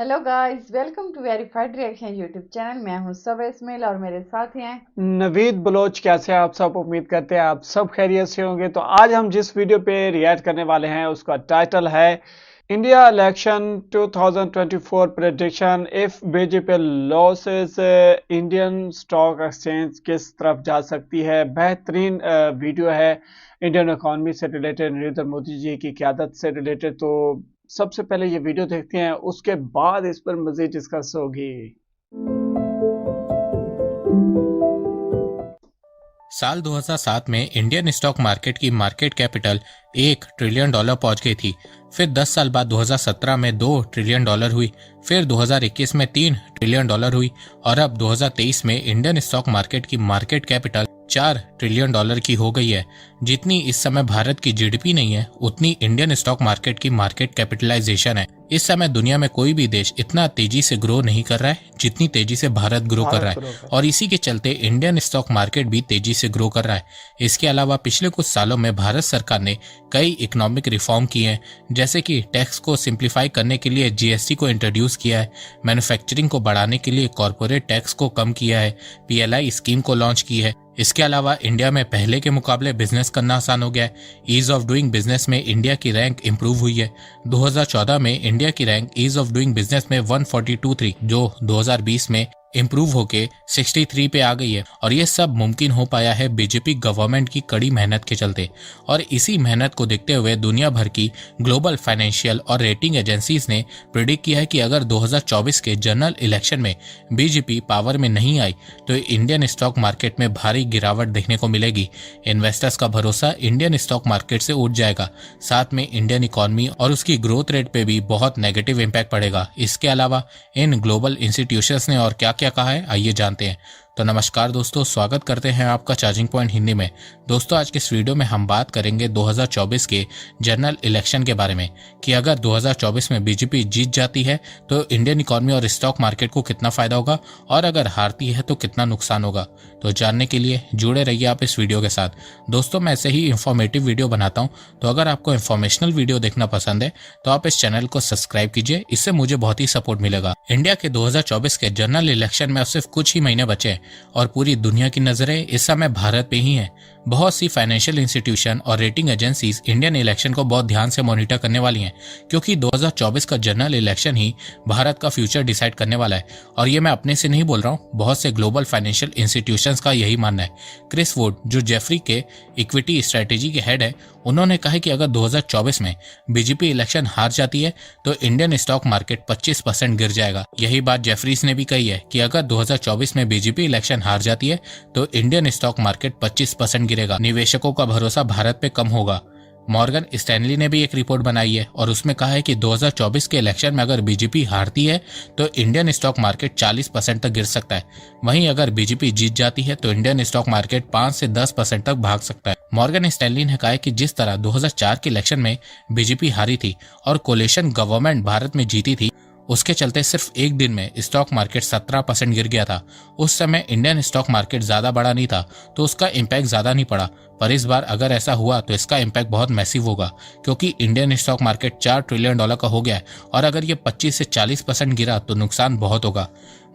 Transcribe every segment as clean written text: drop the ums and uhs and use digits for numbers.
Hello guys, welcome to verified reaction YouTube channel. मैं हूं सब इस्माइल और मेरे साथ हैं नवीद बलोच। कैसे हैं आप सब? उम्मीद करते हैं आप सब खैरियत से होंगे। तो आज हम जिस वीडियो पे रिएक्ट करने वाले हैं उसका टाइटल है India election 2024 prediction if BJP losses Indian stock exchange किस तरफ जा सकती है। बेहतरीन वीडियो है इंडियन इकोनॉमी से रिलेटेड, नरेंद्र मोदी जी की क़यादत से रिलेटेड। तो सबसे पहले ये वीडियो देखते हैं, उसके बाद इस पर मज़ीद डिस्कस होगी। साल 2007 में इंडियन स्टॉक मार्केट की मार्केट कैपिटल $1 ट्रिलियन पहुंच गई थी। फिर 10 साल बाद 2017 में $2 ट्रिलियन हुई, फिर 2021 में $3 ट्रिलियन हुई और अब 2023 में इंडियन स्टॉक मार्केट की मार्केट कैपिटल $4 ट्रिलियन की हो गई है। जितनी इस समय भारत की जीडीपी नहीं है, उतनी इंडियन स्टॉक मार्केट की मार्केट कैपिटलाइजेशन है। इस समय दुनिया में कोई भी देश इतना तेजी से ग्रो नहीं कर रहा है जितनी तेजी से भारत ग्रो कर रहा है, और इसी के चलते इंडियन स्टॉक मार्केट भी तेजी से ग्रो कर रहा है। इसके अलावा पिछले कुछ सालों में भारत सरकार ने कई इकोनॉमिक रिफॉर्म किए हैं, जैसे कि टैक्स को सिंप्लीफाई करने के लिए जीएसटी को इंट्रोड्यूस किया है, मैन्युफैक्चरिंग को बढ़ाने के लिए कॉर्पोरेट टैक्स को कम किया है, पीएलआई स्कीम को लॉन्च की है। इसके अलावा इंडिया में पहले के मुकाबले बिजनेस करना आसान हो गया है। ईज ऑफ डूइंग बिजनेस में इंडिया की रैंक इंप्रूव हुई है। 2014 में इंडिया की rank ease of doing business में 142 थी, जो 2020 में इम्प्रूव होके 63 पे आ गई है। और ये सब मुमकिन हो पाया है बीजेपी गवर्नमेंट की कड़ी मेहनत के चलते। और इसी मेहनत को देखते हुए दुनिया भर की ग्लोबल फाइनेंशियल और रेटिंग एजेंसीज ने प्रिडिक्ट किया है कि अगर 2024 के जनरल इलेक्शन में बीजेपी पावर में नहीं आई तो इंडियन स्टॉक मार्केट में भारी गिरावट देखने को मिलेगी। इन्वेस्टर्स का भरोसा इंडियन स्टॉक मार्केट से उठ जाएगा, साथ में इंडियन इकोनॉमी और उसकी ग्रोथ रेट पे भी बहुत नेगेटिव इम्पैक्ट पड़ेगा। इसके अलावा इन ग्लोबल इंस्टीट्यूशंस ने और क्या क्या कहा है, आइए जानते हैं। तो नमस्कार दोस्तों, स्वागत करते हैं आपका चार्जिंग पॉइंट हिंदी में। दोस्तों, आज के इस वीडियो में हम बात करेंगे 2024 के जनरल इलेक्शन के बारे में कि अगर 2024 में बीजेपी जीत जाती है तो इंडियन इकोनॉमी और स्टॉक मार्केट को कितना फायदा होगा, और अगर हारती है तो कितना नुकसान होगा। तो जानने के लिए जुड़े रहिए आप इस वीडियो के साथ। दोस्तों, मैं ऐसे ही इंफॉर्मेटिव वीडियो बनाता हूँ, तो अगर आपको इंफॉर्मेशनल वीडियो देखना पसंद है तो आप इस चैनल को सब्सक्राइब कीजिए, इससे मुझे बहुत ही सपोर्ट मिलेगा। इंडिया के 2024 के जनरल इलेक्शन में अब सिर्फ कुछ ही महीने बचे हैं और पूरी दुनिया की नजरें इस समय भारत पे ही हैं। बहुत सी फाइनेंशियल इंस्टीट्यूशन और रेटिंग एजेंसीज इंडियन इलेक्शन को बहुत ध्यान से मॉनिटर करने वाली हैं, क्योंकि 2024 का जनरल इलेक्शन ही भारत का फ्यूचर डिसाइड करने वाला है। और ये मैं अपने से नहीं बोल रहा हूँ, बहुत से ग्लोबल फाइनेंशियल इंस्टीट्यूशंस का यही मानना है। क्रिस वुड, जो जेफरी के इक्विटी स्ट्रेटेजी के हेड है, उन्होंने कहा कि अगर 2024 में बीजेपी इलेक्शन हार जाती है तो इंडियन स्टॉक मार्केट 25% गिर जाएगा। यही बात जेफरीज ने भी कही है कि अगर 2024 में बीजेपी इलेक्शन हार जाती है तो इंडियन स्टॉक मार्केट 25% गिरेगा। निवेशकों का भरोसा भारत पे कम होगा। मॉर्गन स्टैनली ने भी एक रिपोर्ट बनाई है और उसमें कहा है कि 2024 के इलेक्शन में अगर बीजेपी हारती है तो इंडियन स्टॉक मार्केट 40% तक गिर सकता है। वहीं अगर बीजेपी जीत जाती है तो इंडियन स्टॉक मार्केट 5 से 10% तक भाग सकता है। मॉर्गन स्टैनली ने कहा है कि जिस तरह 2004 के इलेक्शन में बीजेपी हारी थी और कोलिशन गवर्नमेंट भारत में जीती थी, उसके चलते सिर्फ एक दिन में स्टॉक मार्केट 17% गिर गया था। उस समय इंडियन स्टॉक मार्केट ज्यादा बड़ा नहीं था तो उसका इम्पैक्ट ज्यादा नहीं पड़ा, पर इस बार अगर ऐसा हुआ तो इसका इम्पैक्ट बहुत मैसिव होगा, क्योंकि इंडियन स्टॉक मार्केट $4 ट्रिलियन का हो गया है और अगर ये 25 से 40% गिरा तो नुकसान बहुत होगा।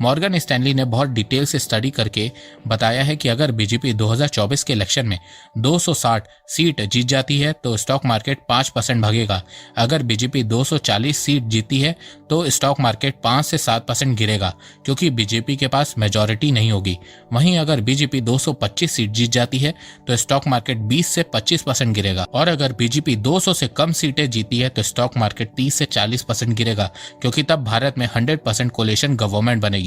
मॉर्गन स्टैनली ने बहुत डिटेल से स्टडी करके बताया है कि अगर बीजेपी 2024 के इलेक्शन में 260 सीट जीत जाती है तो स्टॉक मार्केट 5% भागेगा। अगर बीजेपी 240 सीट जीती है तो स्टॉक मार्केट 5 से 7% गिरेगा, क्योंकि बीजेपी के पास मेजॉरिटी नहीं होगी। वहीं अगर बीजेपी 225 सीट जीत जाती है तो स्टॉक मार्केट 20 से 25% गिरेगा, और अगर बीजेपी 200 से कम सीटें जीती है तो स्टॉक मार्केट 30 से 40% गिरेगा, क्योंकि तब भारत में 100% कोलिशन गवर्नमेंट बनेगी।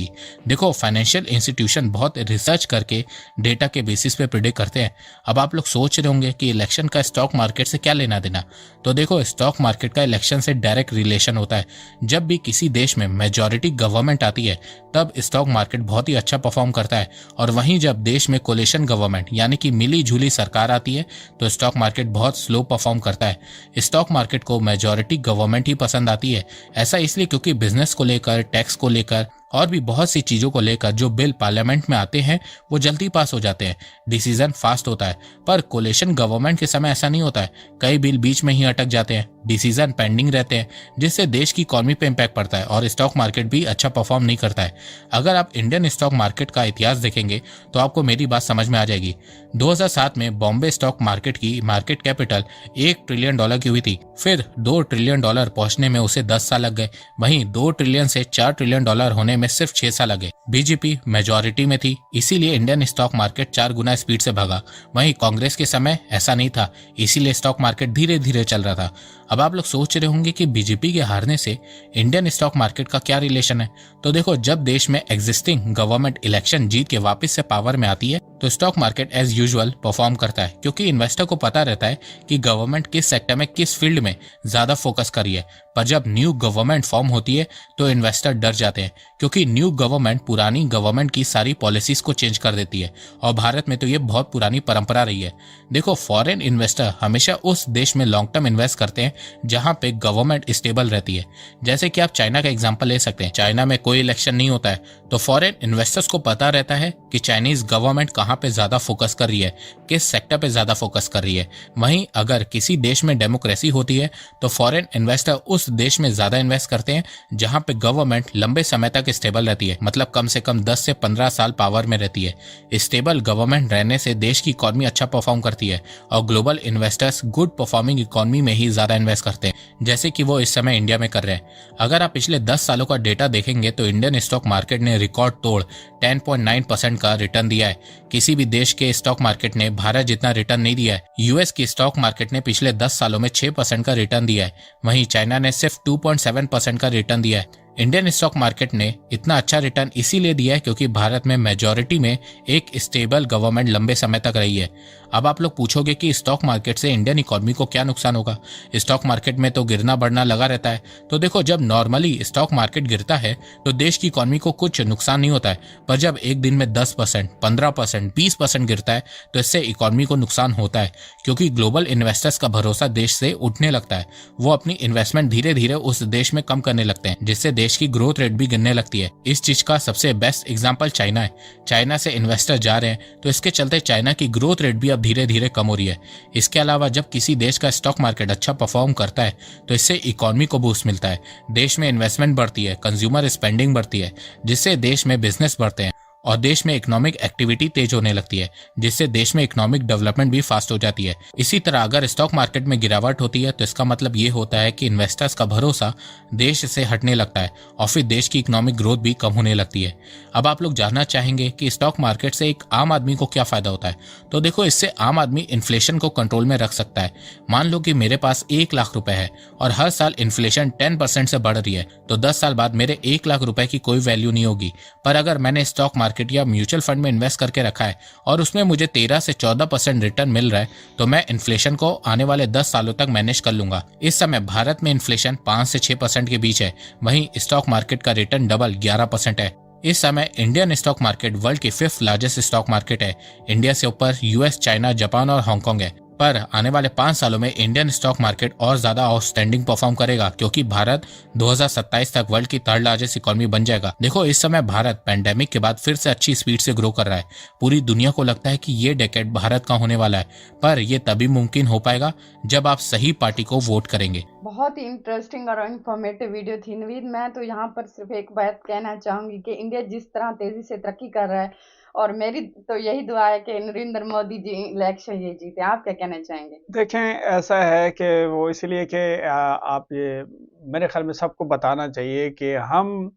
देखो, फाइनेंशियल इंस्टीट्यूशन बहुत रिसर्च करके डेटा के बेसिस पे प्रिडिक्ट करते हैं। अब आप लोग सोच रहे होंगे कि इलेक्शन का स्टॉक मार्केट से क्या लेना देना। तो देखो, स्टॉक मार्केट का इलेक्शन से डायरेक्ट रिलेशन होता है। जब भी किसी देश में मेजॉरिटी गवर्नमेंट आती है तब स्टॉक मार्केट बहुत ही अच्छा परफॉर्म करता है, और वहीं जब देश में कोलिशन गवर्नमेंट यानी कि मिली जुली सरकार आती है तो स्टॉक मार्केट बहुत स्लो परफॉर्म करता है। स्टॉक मार्केट को मेजॉरिटी गवर्नमेंट ही पसंद आती है। ऐसा इसलिए क्योंकि बिजनेस को लेकर, टैक्स को लेकर और भी बहुत सी चीजों को लेकर जो बिल पार्लियामेंट में आते हैं वो जल्दी पास हो जाते हैं, डिसीजन फास्ट होता है। पर कोलिशन गवर्नमेंट के समय ऐसा नहीं होता है, कई बिल बीच में ही अटक जाते हैं, डिसीजन पेंडिंग रहते हैं, जिससे देश की इकोनॉमी पे इम्पैक्ट पड़ता है और स्टॉक मार्केट भी अच्छा परफॉर्म नहीं करता है। अगर आप इंडियन स्टॉक मार्केट का इतिहास देखेंगे तो आपको मेरी बात समझ में आ जाएगी। 2007 में बॉम्बे स्टॉक मार्केट की मार्केट कैपिटल $1 ट्रिलियन की हुई थी, फिर $2 ट्रिलियन पहुंचने में उसे 10 साल लग गए। वहीं $2 ट्रिलियन से $4 ट्रिलियन होने में सिर्फ 6 साल लगे। बीजेपी मेजॉरिटी में थी, इसीलिए इंडियन स्टॉक मार्केट 4 गुना स्पीड से भागा। वहीं कांग्रेस के समय ऐसा नहीं था, इसीलिए स्टॉक मार्केट धीरे धीरे चल रहा था। अब आप लोग सोच रहे होंगे कि बीजेपी के हारने से इंडियन स्टॉक मार्केट का क्या रिलेशन है। तो देखो, जब देश में एग्जिस्टिंग गवर्नमेंट इलेक्शन जीत के वापस से पावर में आती है तो stock market as usual perform करता है, क्योंकि इन्वेस्टर को पता रहता है कि गवर्नमेंट किस सेक्टर में किस फील्ड में ज्यादा फोकस कर रही है। पर जब न्यू गवर्नमेंट फॉर्म होती है तो इन्वेस्टर डर जाते हैं, क्योंकि न्यू गवर्नमेंट पुरानी गवर्नमेंट की सारी पॉलिसीज को चेंज कर देती है और भारत में तो ये बहुत पुरानी परंपरा रही है। देखो, फॉरेन इन्वेस्टर हमेशा उस देश में लॉन्ग टर्म इन्वेस्ट करते हैं जहां पे गवर्नमेंट स्टेबल रहती है। जैसे कि आप चाइना का एग्जांपल ले सकते हैं। चाइना में कोई इलेक्शन नहीं होता है, तो फॉरेन इन्वेस्टर्स को पता रहता है कि चाइनीज गवर्नमेंट कहां पे ज्यादा फोकस कर रही है, किस सेक्टर पे ज्यादा फोकस कर रही है। वहीं अगर किसी देश में डेमोक्रेसी होती है तो फॉरेन इन्वेस्टर उस देश में ज्यादा इन्वेस्ट करते हैं जहां पे गवर्नमेंट लंबे समय तक स्टेबल रहती है, मतलब कम से कम 10 से 15 साल पावर में रहती है। स्टेबल गवर्नमेंट रहने से देश की इकोनॉमी अच्छा परफॉर्म करती है और global investors good performing economy में ही ज्यादा इन्वेस्ट करते हैं, जैसे कि वो इस समय इंडिया में कर रहे हैं। अगर आप पिछले 10 सालों का डेटा देखेंगे तो इंडियन स्टॉक मार्केट ने रिकॉर्ड तोड़ 10.9% का रिटर्न दिया है। किसी भी देश के स्टॉक मार्केट ने भारत जितना रिटर्न नहीं दिया है। यूएस की स्टॉक मार्केट ने पिछले 10 सालों में 6% का रिटर्न दिया है, वहीं चाइना ने सिर्फ 2.7% का रिटर्न दिया है। इंडियन स्टॉक मार्केट ने इतना अच्छा रिटर्न इसीलिए दिया है क्योंकि भारत में मेजॉरिटी में एक स्टेबल गवर्नमेंट लंबे समय तक रही है। अब आप लोग पूछोगे कि स्टॉक मार्केट से इंडियन इकोनॉमी को क्या नुकसान होगा, स्टॉक मार्केट में तो गिरना बढ़ना लगा रहता है। तो देखो, जब नॉर्मली स्टॉक मार्केट गिरता है तो देश की इकोनॉमी को कुछ नुकसान नहीं होता है, पर जब एक दिन में 10%, 15%, 20% गिरता है तो इससे इकोनॉमी को नुकसान होता है, क्योंकि ग्लोबल इन्वेस्टर्स का भरोसा देश से उठने लगता है। वो अपनी इन्वेस्टमेंट धीरे धीरे उस देश में कम करने लगते हैं, जिससे देश की ग्रोथ रेट भी गिरने लगती है। इस चीज का सबसे बेस्ट एग्जांपल चाइना है। चाइना से इन्वेस्टर जा रहे हैं तो इसके चलते चाइना की ग्रोथ रेट भी अब धीरे धीरे कम हो रही है। इसके अलावा जब किसी देश का स्टॉक मार्केट अच्छा परफॉर्म करता है तो इससे इकोनॉमी को बूस्ट मिलता है, देश में इन्वेस्टमेंट बढ़ती है, कंज्यूमर स्पेंडिंग बढ़ती है, जिससे देश में बिजनेस बढ़ते हैं और देश में इकोनॉमिक एक्टिविटी तेज होने लगती है, जिससे देश में इकोनॉमिक डेवलपमेंट भी फास्ट हो जाती है। इसी तरह अगर स्टॉक मार्केट में गिरावट होती है तो इसका मतलब ये होता है कि इन्वेस्टर्स का भरोसा देश से हटने लगता है और फिर देश की इकोनॉमिक ग्रोथ भी कम होने लगती है। अब आप लोग जानना चाहेंगे कि स्टॉक मार्केट से एक आम आदमी को क्या फायदा होता है। तो देखो, इससे आम आदमी इन्फ्लेशन को कंट्रोल में रख सकता है। मान लो कि मेरे पास 1 लाख रुपए है और हर साल इन्फ्लेशन 10% से बढ़ रही है, तो 10 साल बाद मेरे 1 लाख रुपए की कोई वैल्यू नहीं होगी। पर अगर मैंने स्टॉक मार्केट या म्यूचुअल फंड में इन्वेस्ट करके रखा है और उसमें मुझे 13 से 14% रिटर्न मिल रहा है, तो मैं इन्फ्लेशन को आने वाले 10 सालों तक मैनेज कर लूंगा। इस समय भारत में इन्फ्लेशन 5 से 6% के बीच है, वहीं स्टॉक मार्केट का रिटर्न डबल 11% है। इस समय इंडियन स्टॉक मार्केट वर्ल्ड की 5th लार्जेस्ट स्टॉक मार्केट है। इंडिया से ऊपर यूएस, चाइना, जापान और हांगकांग है। पर आने वाले 5 सालों में इंडियन स्टॉक मार्केट और ज्यादा आउटस्टैंडिंग परफॉर्म करेगा, क्योंकि भारत 2027 तक वर्ल्ड की 3rd लार्जेस्ट इकोनॉमी बन जाएगा। देखो, इस समय भारत पैंडेमिक के बाद फिर से अच्छी स्पीड से ग्रो कर रहा है। पूरी दुनिया को लगता है कि ये डेकेड भारत का होने वाला है, पर यह तभी मुमकिन हो पाएगा जब आप सही पार्टी को वोट करेंगे। बहुत ही इंटरेस्टिंग और इन्फॉर्मेटिव वीडियो थी नवीद। मैं तो यहाँ पर सिर्फ एक बात कहना चाहूंगी कि इंडिया जिस तरह तेजी से तरक्की कर रहा है, और मेरी तो यही दुआ है कि नरेंद्र मोदी जी इलेक्शन ये जीते। आप क्या कहना चाहेंगे? देखें, ऐसा है कि वो इसलिए कि आप ये मेरे ख्याल में सबको बताना चाहिए कि हम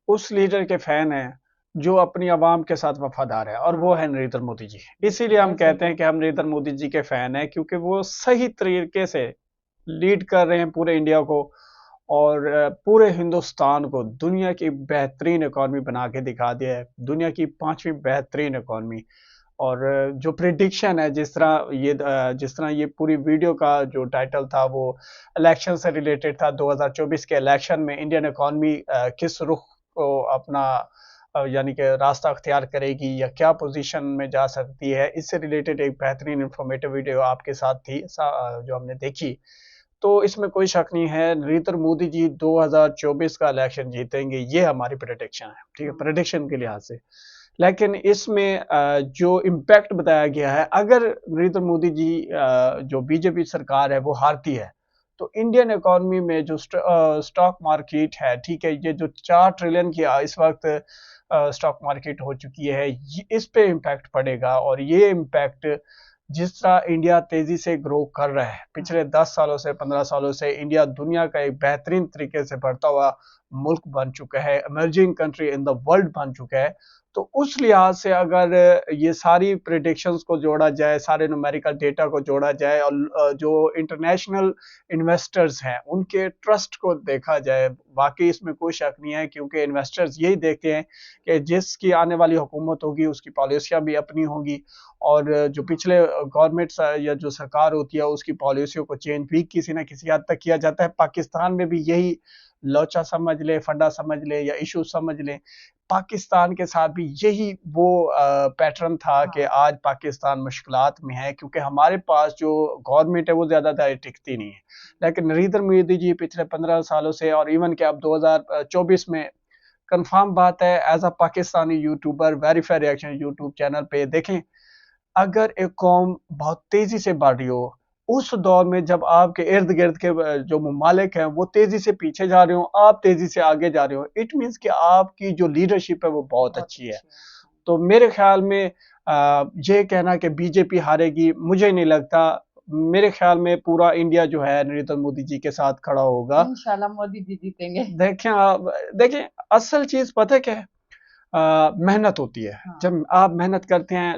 उस लीडर के फैन हैं जो अपनी आवाम के साथ वफादार है, और वो है नरेंद्र मोदी जी। इसीलिए हम कहते हैं कि हम नरेंद्र मोदी जी के फैन हैं, क्योंकि वो सही तरीके से लीड कर रहे हैं पूरे इंडिया को और पूरे हिंदुस्तान को दुनिया की बेहतरीन इकॉनमी बना के दिखा दिया है, दुनिया की 5वीं बेहतरीन इकॉनमी। और जो प्रिडिक्शन है, जिस तरह ये पूरी वीडियो का जो टाइटल था वो इलेक्शन से रिलेटेड था, 2024 के इलेक्शन में इंडियन इकॉनमी किस रुख को अपना यानी कि रास्ता अख्तियार करेगी या क्या पोजीशन में जा सकती है, इससे रिलेटेड एक बेहतरीन इंफॉर्मेटिव वीडियो आपके साथ थी जो हमने देखी। तो इसमें कोई शक नहीं है नरेंद्र मोदी जी 2024 का इलेक्शन जीतेंगे, ये हमारी प्रेडिक्शन है, ठीक है, प्रेडिक्शन के लिहाज से। लेकिन इसमें जो इम्पैक्ट बताया गया है, अगर नरेंद्र मोदी जी जो बीजेपी सरकार है वो हारती है, तो इंडियन इकोनॉमी में जो स्टॉक मार्केट है, ठीक है, ये जो 4 ट्रिलियन की इस वक्त स्टॉक मार्केट हो चुकी है, इस पे इम्पैक्ट पड़ेगा। और ये इम्पैक्ट जिस तरह इंडिया तेजी से ग्रो कर रहा है, पिछले 10 सालों से 15 सालों से इंडिया दुनिया का एक बेहतरीन तरीके से बढ़ता हुआ मुल्क बन चुका है, emerging country in the world बन चुका है। तो उस लिहाज से अगर ये सारी प्रेडिक्शंस को जोड़ा जाए, सारे न्यूमेरिकल डेटा को जोड़ा जाए और जो इंटरनेशनल इन्वेस्टर्स हैं उनके ट्रस्ट को देखा जाए, वाकई इसमें कोई शक नहीं है, क्योंकि इन्वेस्टर्स यही देखते हैं कि जिसकी आने वाली हुकूमत होगी उसकी पॉलिसियाँ भी अपनी होंगी, और जो पिछले गवर्नमेंट या जो सरकार होती है उसकी पॉलिसियों को चेंज भी किसी न किसी हद तक किया जाता है। पाकिस्तान में भी यही लोचा समझ ले, फंडा समझ ले या इशू समझ ले, पाकिस्तान के साथ भी यही वो पैटर्न था कि आज पाकिस्तान मुश्किलात में है, क्योंकि हमारे पास जो गवर्नमेंट है वो ज़्यादा देर टिकती नहीं है। लेकिन नरेंद्र मोदी जी पिछले 15 सालों से और इवन के अब 2024 में कंफर्म बात है, as a Pakistani YouTuber, verify reaction YouTube channel पे देखें, अगर एक कौम बहुत तेजी से बढ़ रही हो, उस दौर में जब आपके इर्द गिर्द के जो ममालिक हैं वो तेजी से पीछे जा रहे हो, आप तेजी से आगे जा रहे हो, इट मीन्स कि आपकी जो लीडरशिप है वो बहुत अच्छी है। तो मेरे ख्याल में ये कहना कि बीजेपी हारेगी, मुझे नहीं लगता। मेरे ख्याल में पूरा इंडिया जो है नरेंद्र मोदी जी के साथ खड़ा होगा। इंशाल्लाह मोदी जी जीतेंगे। देखें असल चीज पता है क्या है, मेहनत होती है। हाँ। जब आप मेहनत करते हैं,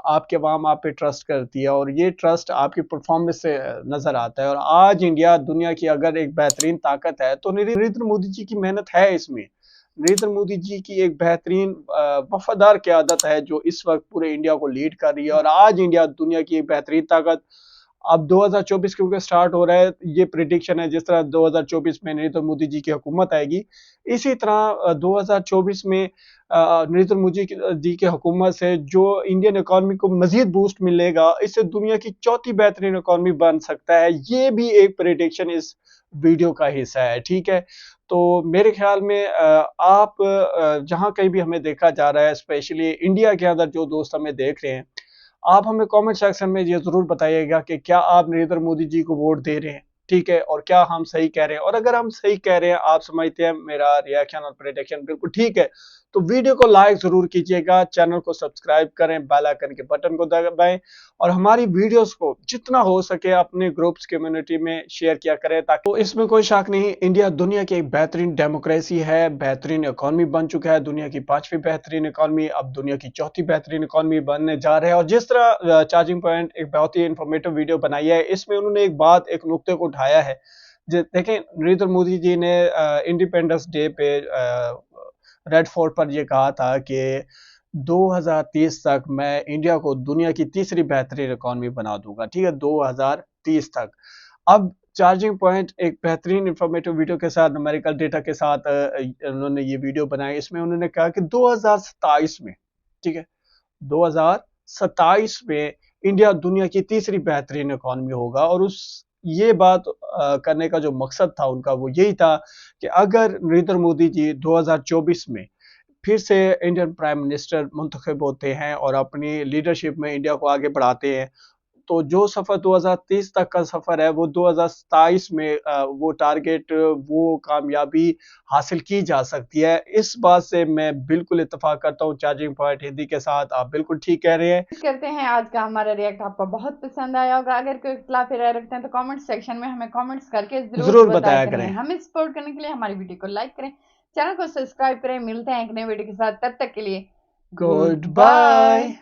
आपके अवाम आप पे ट्रस्ट करती है, और ये ट्रस्ट आपकी परफॉर्मेंस से नजर आता है। और आज इंडिया दुनिया की अगर एक बेहतरीन ताकत है तो नरेंद्र मोदी जी की मेहनत है इसमें। नरेंद्र मोदी जी की एक बेहतरीन वफादार क़यादत है जो इस वक्त पूरे इंडिया को लीड कर रही है, और आज इंडिया दुनिया की एक बेहतरीन ताकत। अब 2024 क्योंकि स्टार्ट हो रहा है, ये प्रिडिक्शन है जिस तरह 2024 में नरेंद्र मोदी जी की हुकूमत आएगी, इसी तरह 2024 में नरेंद्र मोदी जी की हुकूमत से जो इंडियन इकोनॉमी को मजीद बूस्ट मिलेगा, इससे दुनिया की चौथी बेहतरीन इकोनॉमी बन सकता है। ये भी एक प्रिडिक्शन इस वीडियो का हिस्सा है, ठीक है। तो मेरे ख्याल में आप जहाँ कहीं भी हमें देखा जा रहा है, स्पेशली इंडिया के अंदर जो दोस्त हमें देख रहे हैं, आप हमें कमेंट सेक्शन में ये जरूर बताइएगा कि क्या आप नरेंद्र मोदी जी को वोट दे रहे हैं, ठीक है, और क्या हम सही कह रहे हैं। और अगर हम सही कह रहे हैं, आप समझते हैं मेरा रिएक्शन और प्रेडिक्शन बिल्कुल ठीक है, तो वीडियो को लाइक जरूर कीजिएगा, चैनल को सब्सक्राइब करें, बेल आइकन के बटन को दबाएं, और हमारी वीडियोस को जितना हो सके अपने ग्रुप्स कम्युनिटी में शेयर किया करें, ताकि तो इसमें कोई शक नहीं, इंडिया दुनिया की एक बेहतरीन डेमोक्रेसी है, बेहतरीन इकोनॉमी बन चुका है, दुनिया की 5वीं बेहतरीन इकोनॉमी अब दुनिया की 4थी बेहतरीन इकोनॉमी बनने जा रहे हैं। और जिस तरह चार्जिंग पॉइंट एक बहुत ही इंफॉर्मेटिव वीडियो बनाई है, इसमें उन्होंने एक बात, एक नुक्ते को उठाया है। देखें, नरेंद्र मोदी जी ने इंडिपेंडेंस डे पे रेड फोर्ट पर यह कहा था कि 2030 तक मैं इंडिया को दुनिया की 3री बेहतरीन इकोनॉमी बना दूंगा, ठीक है, 2030 तक। अब चार्जिंग पॉइंट एक बेहतरीन इंफॉर्मेटिव वीडियो के साथ, न्यूमेरिकल डेटा के साथ उन्होंने ये वीडियो बनाई। इसमें उन्होंने कहा कि 2027 में, ठीक है, 2027 में इंडिया दुनिया की 3री बेहतरीन इकोनॉमी होगा। और उस ये बात करने का जो मकसद था उनका वो यही था कि अगर नरेंद्र मोदी जी 2024 में फिर से इंडियन प्राइम मिनिस्टर मुंतखब होते हैं और अपनी लीडरशिप में इंडिया को आगे बढ़ाते हैं, तो जो सफ़र 2030 तक का सफ़र है वो 2027 में वो टारगेट, वो कामयाबी हासिल की जा सकती है। इस बात से मैं बिल्कुल इत्तेफाक करता हूँ चार्जिंग पॉइंट हिंदी के साथ, आप बिल्कुल ठीक कह रहे हैं। करते हैं आज का हमारा रिएक्ट आपको बहुत पसंद आया होगा। अगर कोई इख्तिलाफी राय रखते हैं तो कमेंट सेक्शन में हमें कमेंट्स करके जरूर बताया करें। हमें सपोर्ट करने के लिए हमारी वीडियो को लाइक करें, चैनल को सब्सक्राइब करें। मिलते हैं एक नए वीडियो के साथ, तब तक के लिए गुड बाय।